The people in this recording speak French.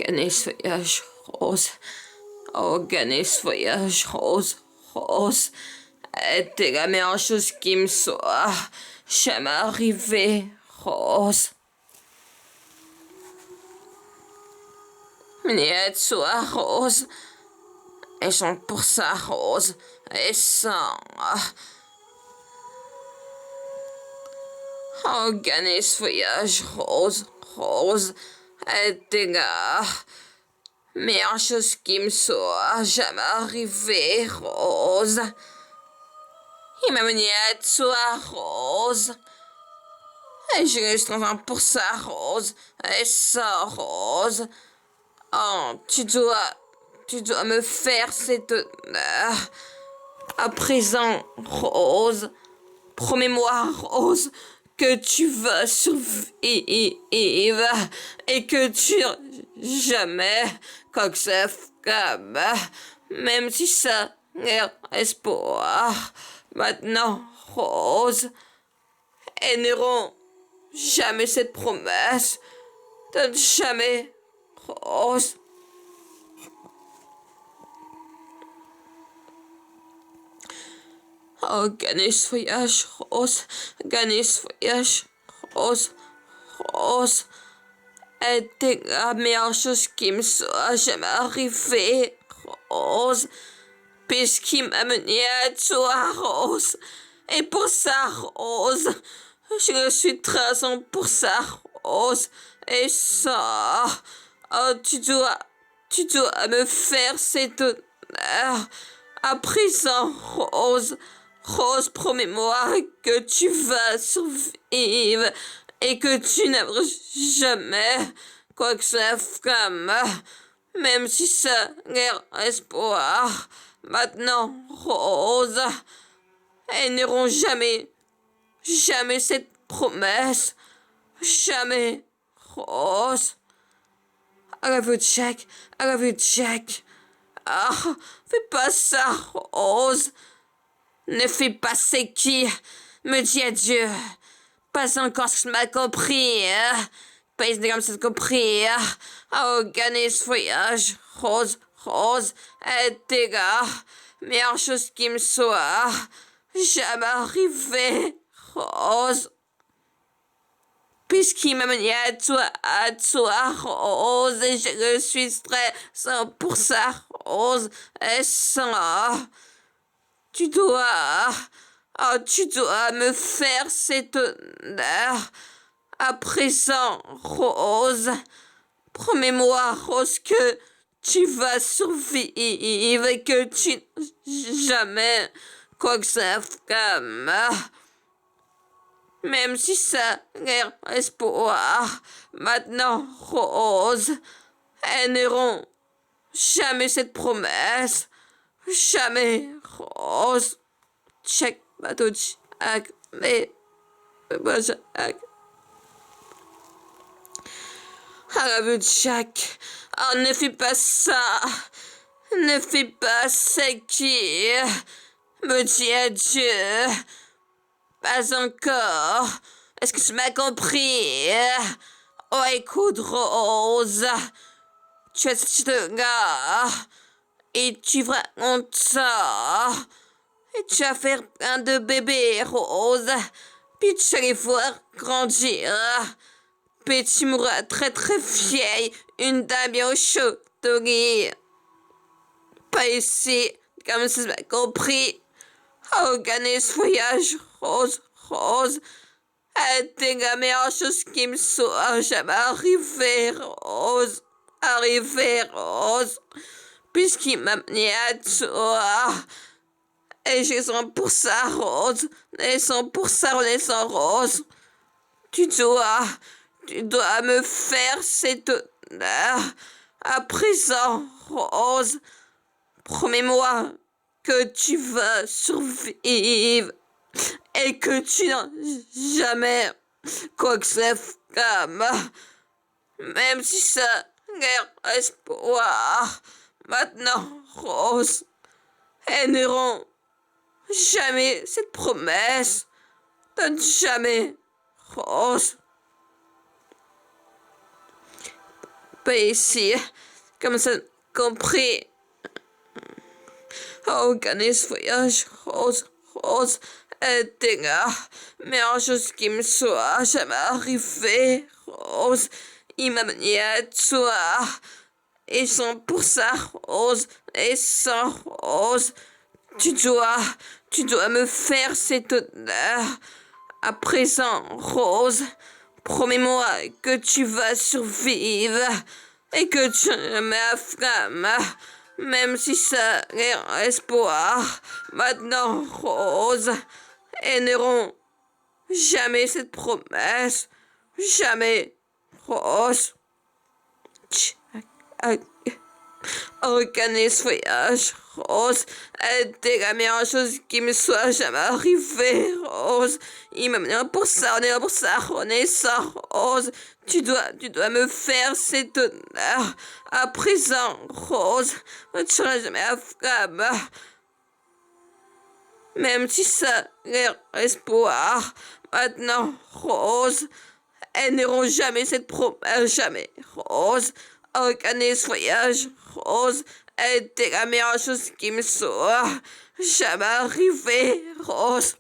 Organise voyage rose. Organise voyage rose. Rose. T'es la meilleure chose qui me soit jamais arrivée. Rose. Niet soit rose. Et sont pour ça rose. Et sans. Organise voyage rose. Rose. T'es la meilleure chose qui me soit jamais arrivée. Rose. Il m'a mené à toi, Rose. Et je reste pour ça, Rose. Et ça, Rose. Oh, tu dois me faire cet honneur. À présent, Rose. Promets-moi, Rose, que tu vas survivre et que tu jamais quoi que ça comme même si ça est espoir. Maintenant, Rose, elles n'auront jamais cette promesse de jamais, Rose. Oh, gagner ce voyage, Rose. Gagner ce voyage, Rose. Rose. Était la meilleure chose qui me soit jamais arrivée, Rose. Puisqu'il m'a mené à toi, Rose. Et pour ça, Rose, je suis très pour ça, Rose. Et ça, oh, tu dois me faire cet honneur. À présent, Rose. Rose, promets-moi que tu vas survivre et que tu n'aimeras jamais quoi que ça comme, même si ça guère espoir. Maintenant, Rose, elles n'auront jamais, jamais cette promesse. Jamais, Rose. I love you, Jack. I love you, Jack. Ah, fais pas ça, Rose. Ne fais pas ce qui me dit adieu. Pas encore ce que je m'as compris. Pas comme ça compris. Oh, gagner ce voyage. Rose, Rose, t'es gars. Meilleure chose qui me soit jamais arrivé. Rose. Puisqu'il m'a mené à toi, Rose, et je suis très 100% Rose, et sans. Tu dois, tu dois me faire cet honneur. À présent, Rose, promets-moi, Rose, que tu vas survivre et que tu jamais quoi que ça comme. Même si ça guère espoir. Maintenant, Rose, elles n'auront jamais cette promesse. Jamais, Rose. Check ma touch. Mais, moi, Jack. Ah, mais Jack. Oh, ne fais pas ça. Ne fais pas ce qui me dit adieu. Pas encore. Est-ce que tu m'as compris? Oh, écoute, Rose. Tu es ce gars. Et tu racontes ça. Et tu vas faire un de bébé, Rose. Puis tu vas les voir grandir. Puis tu mourras très très vieille. Une dame bien au chaud, Tori. Pas ici, comme si tu m'as compris. Oh, gagner ce voyage, Rose, Rose. T'es la meilleure chose qui me soit jamais arrivée, Rose. Arrivée, Rose. Puisqu'il m'a mené à toi. Et j'ai 100% Rose. Et 100% renaissant Rose. Tu dois me faire cet honneur. À présent, Rose. Promets-moi que tu vas survivre et que tu n'as jamais quoi que ce comme, même si ça guère espoir. Maintenant, Rose, elles n'auront jamais cette promesse. Donne jamais, Rose. pas ici. Comme ça, compris. Organise voyage, Rose, Rose, aide-moi. Meilleure chose qui me soit jamais arrivée, Rose. Il m'a mené à toi. Et sans pour ça, Rose, et sans Rose, tu dois me faire cet honneur. À présent, Rose, promets-moi que tu vas survivre et que tu ne m'afflames, même si ça est espoir. Maintenant, Rose, elles n'auront jamais cette promesse. Jamais, Rose. Organise voyage, Rose. C'était la meilleure chose qui me soit jamais arrivée, Rose. Il m'a mené pour ça, on est là pour ça, on est ça, Rose. Tu dois me faire cet honneur. À présent, Rose, tu ne seras jamais à flamme. Même si ça l'air espoir. Maintenant, Rose, elles n'auront jamais cette promesse, jamais, Rose. Organise voyage, Rose, était la meilleure chose qui me soit jamais arrivée, Rose.